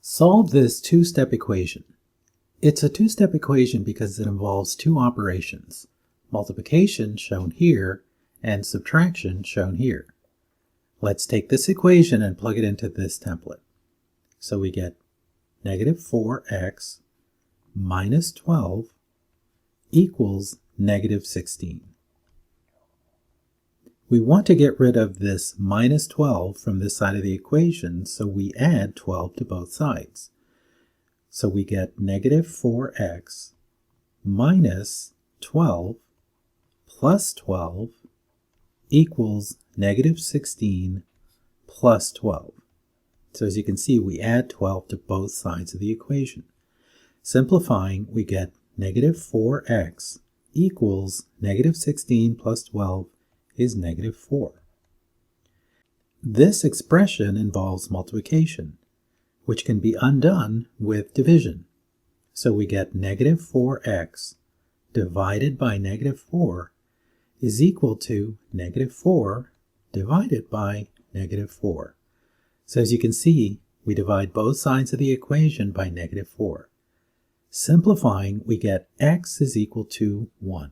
Solve this two-step equation. It's a two-step equation because it involves two operations, multiplication shown here and subtraction shown here. Let's take this equation and plug it into this template. So we get negative 4x minus 12 equals negative 16. We want to get rid of this minus 12 from this side of the equation, so we add 12 to both sides. So we get negative 4x minus 12 plus 12 equals negative 16 plus 12. So as you can see, we add 12 to both sides of the equation. Simplifying, we get negative 4x equals negative 16 plus 12 is negative 4. This expression involves multiplication, which can be undone with division. So we get negative 4x divided by negative 4 is equal to negative 4 divided by negative 4. So as you can see, we divide both sides of the equation by negative 4. Simplifying, we get x is equal to 1.